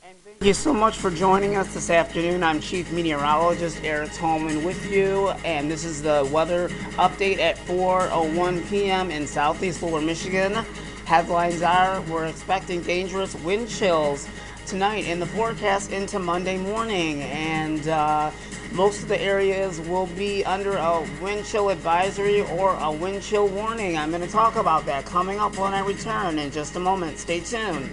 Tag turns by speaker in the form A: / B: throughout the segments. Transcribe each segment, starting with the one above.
A: And thank you so much for joining us this afternoon. I'm Chief Meteorologist Eric Tolman with you, and this is the weather update at 4:01 p.m. in southeast Lower Michigan. Headlines are: we're expecting dangerous wind chills tonight in the forecast into Monday morning, and most of the areas will be under a wind chill advisory or a wind chill warning. I'm going to talk about that coming up when I return in just a moment. Stay tuned.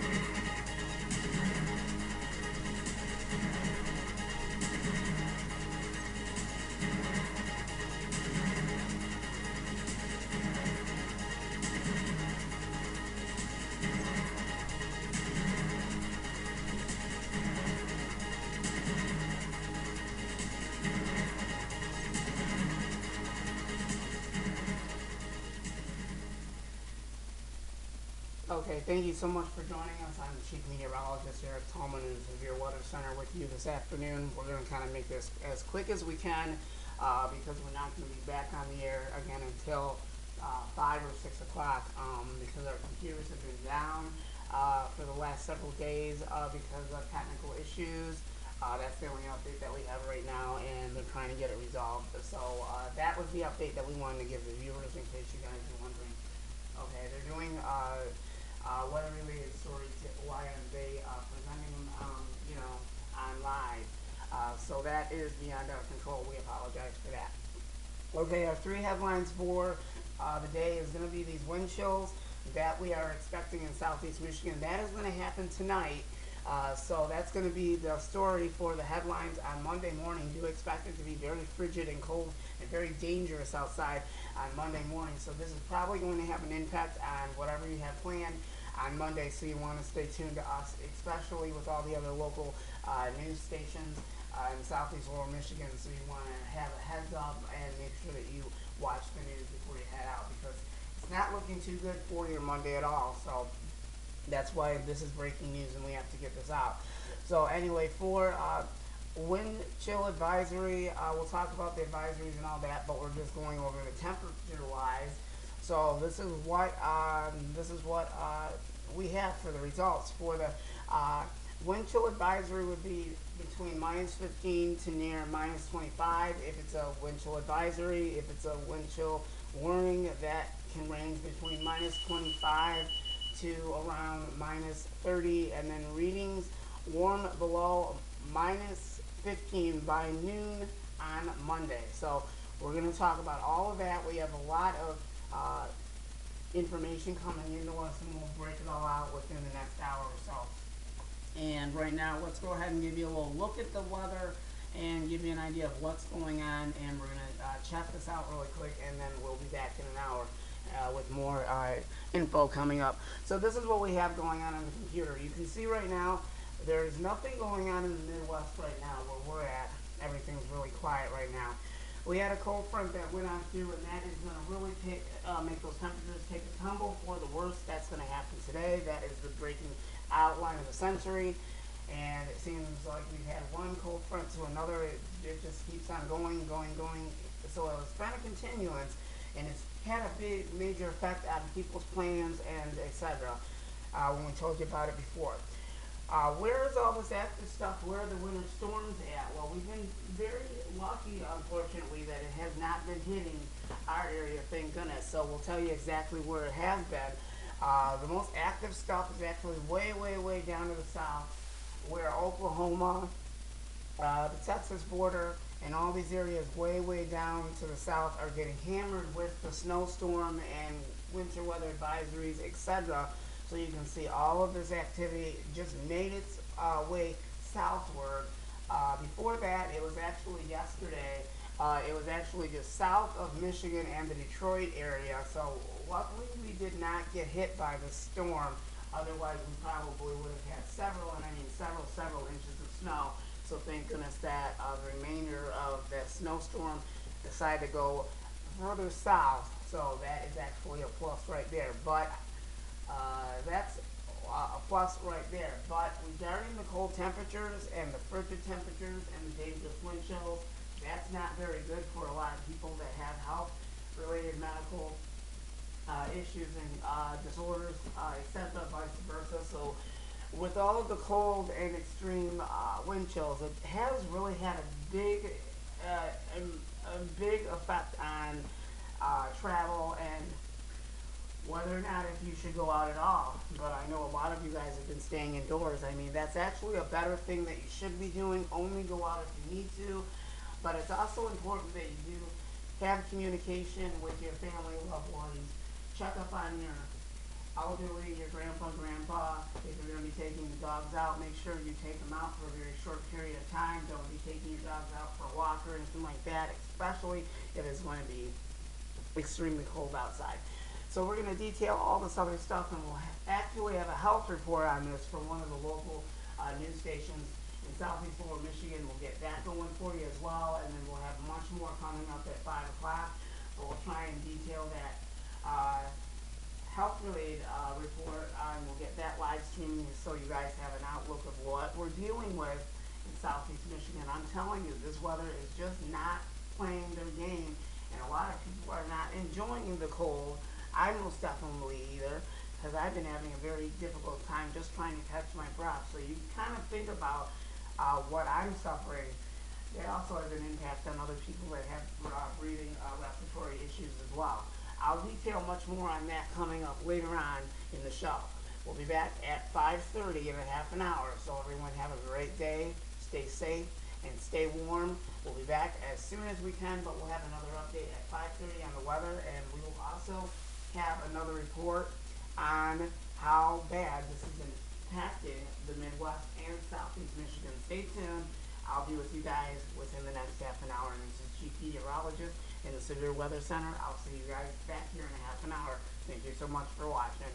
A: Okay, thank you so much for joining us. I'm the Chief Meteorologist Eric Tolman of the Severe Weather Center with you this afternoon. We're going to kind of make this as quick as we can because we're not going to be back on the air again until 5 or 6 o'clock because our computers have been down for the last several days because of technical issues. That's the only update that we have right now, and they're trying to get it resolved. So that was the update that we wanted to give the viewers in case you guys were wondering. Okay, they're doing weather-related stories why aren't they presenting them, on live. So that is beyond our control. We apologize for that. Okay, our three headlines for the day is going to be these wind chills that we are expecting in southeast Michigan. That is going to happen tonight. So that's going to be the story for the headlines on Monday morning. Do expect it to be very frigid and cold and very dangerous outside on Monday morning. So this is probably going to have an impact on whatever you have planned on Monday. So you want to stay tuned to us, especially with all the other local news stations in southeast Lower Michigan. So you want to have a heads up and make sure that you watch the news before you head out because it's not looking too good for your Monday at all. So that's why this is breaking news and we have to get this out. So anyway, for wind chill advisory, we'll talk about the advisories and all that, but we're just going over the temperature wise. So this is what we have for the results. For the wind chill advisory would be between minus 15 to near minus 25 if it's a wind chill advisory. If it's a wind chill warning, that can range between minus 25 to around minus 30, and then readings warm below minus 15 by noon on Monday. So we're going to talk about all of that. We have a lot of information coming into us, and we'll break it all out within the next hour or so. And right now, let's go ahead and give you a little look at the weather and give you an idea of what's going on. And we're going to check this out really quick, and then we'll be back in an hour with more info coming up. So this is what we have going on the computer. You can see right now there's nothing going on in the Midwest right now where we're at. Everything's really quiet right now. We had a cold front that went on through, and that is going to really make those temperatures take a tumble for the worst. That's going to happen today. That is the breaking outline of the century. And it seems like we've had one cold front to another. It just keeps on going. So it's been a continuance, and it's had a big major effect on people's plans and etc. When we told you about it before. Where is all this active stuff? Where are the winter storms at? Well, we've been very lucky, unfortunately, that it has not been hitting our area, thank goodness. So we'll tell you exactly where it has been. The most active stuff is actually way down to the south, where Oklahoma, the Texas border, and all these areas way down to the south are getting hammered with the snowstorm and winter weather advisories, etc. So you can see all of this activity just made its way southward. Before that, it was actually yesterday. It was actually just south of Michigan and the Detroit area. So luckily we did not get hit by the storm. Otherwise we probably would have had several inches of snow. So thank goodness that the remainder of that snowstorm decided to go further south. So that is actually a plus right there. But that's a plus right there. But regarding the cold temperatures and the frigid temperatures and the dangerous wind chills, that's not very good for a lot of people that have health-related medical issues and disorders, etc., vice versa. So with all of the cold and extreme wind chills, it has really had a big effect on travel and whether or not if you should go out at all. But I know a lot of you guys have been staying indoors. I mean, that's actually a better thing that you should be doing. Only go out if you need to. But it's also important that you do have communication with your family, loved ones. Check up on your elderly, your grandpa, grandpa. If you're going to be taking the dogs out, make sure you take them out for a very short period of time. Don't be taking your dogs out for a walk or anything like that, especially if it's going to be extremely cold outside. So we're going to detail all this other stuff, and we'll actually have a health report on this from one of the local news stations in southeast Lower Michigan. We'll get that going for you as well, and then we'll have much more coming up at 5 o'clock. But we'll try and detail that health-related report, and we'll get that live streaming so you guys have an outlook of what we're dealing with in southeast Michigan. I'm telling you, this weather is just not playing their game, and a lot of people are not enjoying the cold. I most definitely either, because I've been having a very difficult time just trying to catch my breath. So you kind of think about what I'm suffering. There also has an impact on other people that have breathing respiratory issues as well. I'll detail much more on that coming up later on in the show. We'll be back at 5:30 in a half an hour. So everyone have a great day. Stay safe and stay warm. We'll be back as soon as we can, but we'll have another update at 5:30 on the weather, and we will also have another report on how bad this is impacting the Midwest and Southeast Michigan. Stay tuned. I'll be with you guys within the next half an hour. And this is Chief Meteorologist in the Severe Weather Center. I'll see you guys back here in a half an hour. Thank you so much for watching.